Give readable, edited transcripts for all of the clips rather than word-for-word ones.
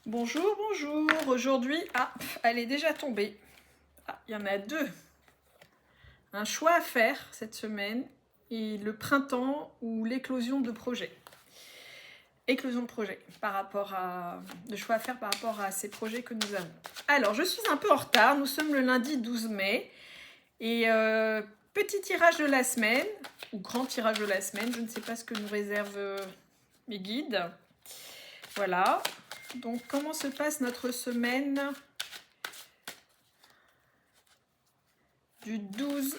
Bonjour, bonjour. Aujourd'hui, elle est déjà tombée. Il y en a deux. Un choix à faire cette semaine et le printemps ou l'éclosion de projet. Éclosion de projet le choix à faire par rapport à ces projets que nous avons. Alors, je suis un peu en retard. Nous sommes le lundi 12 mai et petit tirage de la semaine ou grand tirage de la semaine. Je ne sais pas ce que nous réservent mes guides. Voilà. Donc, comment se passe notre semaine du 12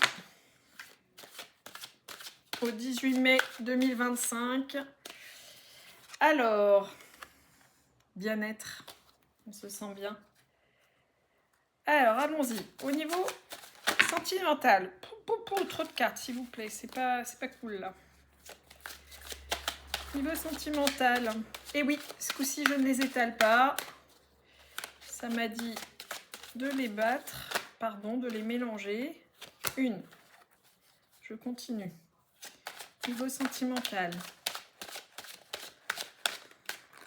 au 18 mai 2025. Alors, bien-être, on se sent bien. Alors, allons-y. Au niveau sentimental, trop de cartes, s'il vous plaît, c'est pas cool là. Niveau sentimental, et oui, ce coup-ci, je ne les étale pas. Ça m'a dit de les battre, de les mélanger. Une. Je continue. Niveau sentimental.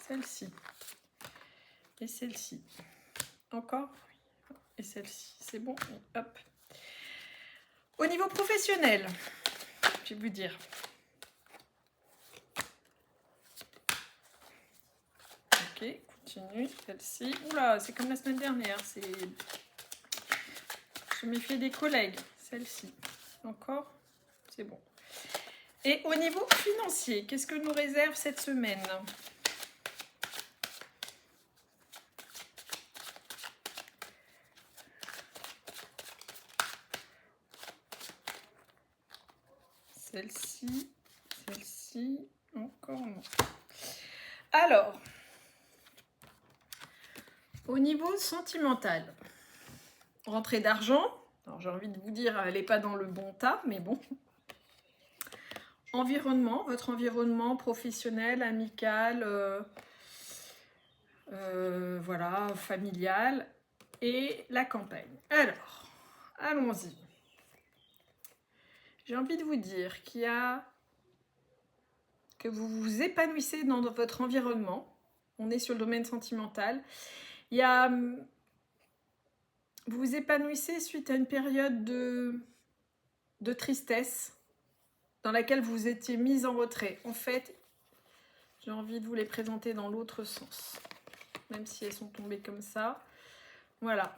Celle-ci. Et celle-ci. Encore. Et celle-ci. C'est bon. Hop. Au niveau professionnel, je vais vous dire. Ok, continue. Celle-ci. Oula, c'est comme la semaine dernière. Je méfiais des collègues. Celle-ci. Encore. C'est bon. Et au niveau financier, qu'est-ce que nous réserve cette semaine ? Celle-ci, encore non. Alors, au niveau sentimental, rentrée d'argent, alors j'ai envie de vous dire, elle n'est pas dans le bon tas, mais bon. Environnement, votre environnement professionnel, amical, voilà, familial, et la campagne. Alors, allons-y. J'ai envie de vous dire que vous vous épanouissez dans votre environnement. On est sur le domaine sentimental. Vous vous épanouissez suite à une période de tristesse dans laquelle vous étiez mise en retrait. En fait, j'ai envie de vous les présenter dans l'autre sens, même si elles sont tombées comme ça. Voilà.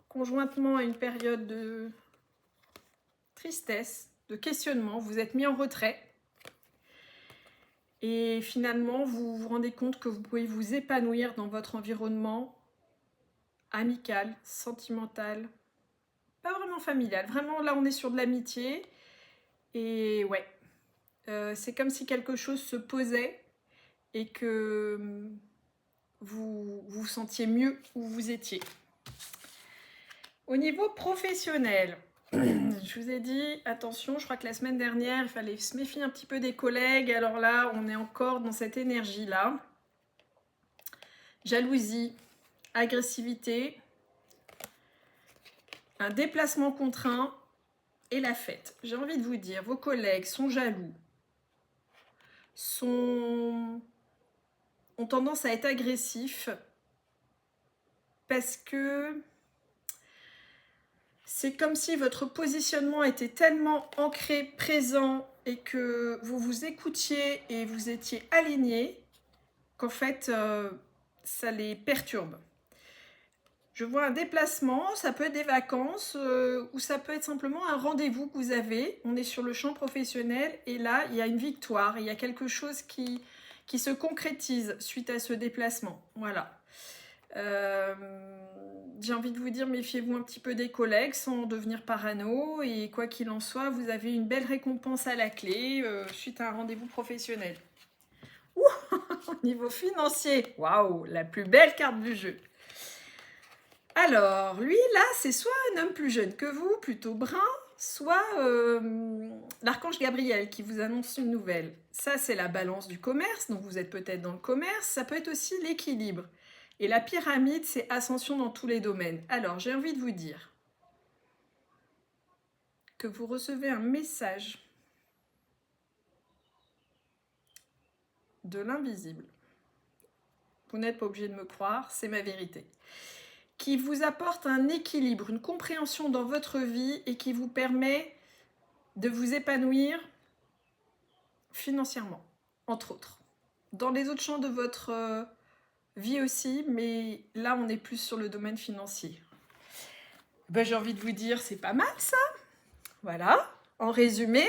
Conjointement à une période de tristesse, de questionnement, vous êtes mis en retrait. Et finalement, vous vous rendez compte que vous pouvez vous épanouir dans votre environnement amical, sentimental, pas vraiment familial. Vraiment, là, on est sur de l'amitié. Et ouais, c'est comme si quelque chose se posait et que vous vous sentiez mieux où vous étiez. Au niveau professionnel, je vous ai dit, attention, je crois que la semaine dernière, il fallait se méfier un petit peu des collègues. Alors là, on est encore dans cette énergie-là. Jalousie, agressivité, un déplacement contraint et la fête. J'ai envie de vous dire, vos collègues sont jaloux, ont tendance à être agressifs parce que c'est comme si votre positionnement était tellement ancré, présent et que vous vous écoutiez et vous étiez aligné qu'en fait, ça les perturbe. Je vois un déplacement, ça peut être des vacances ou ça peut être simplement un rendez-vous que vous avez. On est sur le champ professionnel et là, il y a une victoire, il y a quelque chose qui se concrétise suite à ce déplacement. Voilà. J'ai envie de vous dire, méfiez-vous un petit peu des collègues sans devenir parano et quoi qu'il en soit, vous avez une belle récompense à la clé suite à un rendez-vous professionnel. Ouh, au niveau financier, waouh, la plus belle carte du jeu. Alors, lui, là, c'est soit un homme plus jeune que vous, plutôt brun, soit l'archange Gabriel qui vous annonce une nouvelle. Ça, c'est la balance du commerce, donc vous êtes peut-être dans le commerce. Ça peut être aussi l'équilibre. Et la pyramide, c'est ascension dans tous les domaines. Alors, j'ai envie de vous dire que vous recevez un message de l'invisible. vous n'êtes pas obligé de me croire, c'est ma vérité, qui vous apporte un équilibre, une compréhension dans votre vie et qui vous permet de vous épanouir financièrement, entre autres. Dans les autres champs de votre vie aussi, mais là, on est plus sur le domaine financier. Ben, j'ai envie de vous dire, c'est pas mal ça. Voilà. En résumé,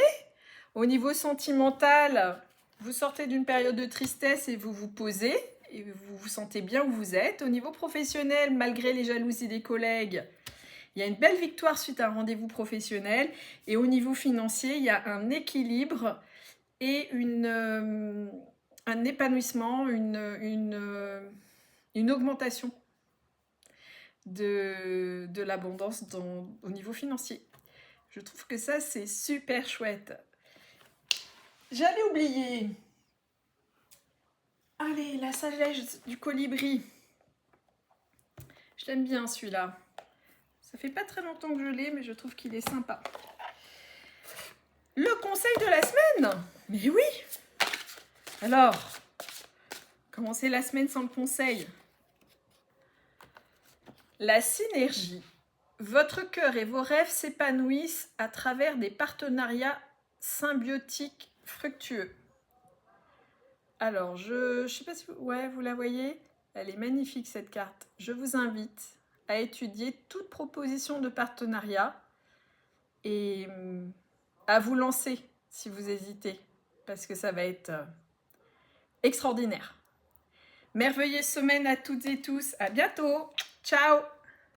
au niveau sentimental, vous sortez d'une période de tristesse et vous vous posez, et vous vous sentez bien où vous êtes. Au niveau professionnel, malgré les jalousies des collègues, il y a une belle victoire suite à un rendez-vous professionnel. Et au niveau financier, il y a un équilibre et un épanouissement, une augmentation de l'abondance au niveau financier. Je trouve que ça, c'est super chouette. J'allais oublier. Allez, la sagesse du colibri. Je l'aime bien celui-là. Ça fait pas très longtemps que je l'ai, mais je trouve qu'il est sympa. Le conseil de la semaine. Mais oui. Alors, commencer la semaine sans le conseil. La synergie. Votre cœur et vos rêves s'épanouissent à travers des partenariats symbiotiques fructueux. Alors, je sais pas si vous la voyez. Elle est magnifique cette carte. Je vous invite à étudier toute proposition de partenariat et à vous lancer si vous hésitez, parce que ça va être extraordinaire. Merveilleuse semaine à toutes et tous. À bientôt. Ciao.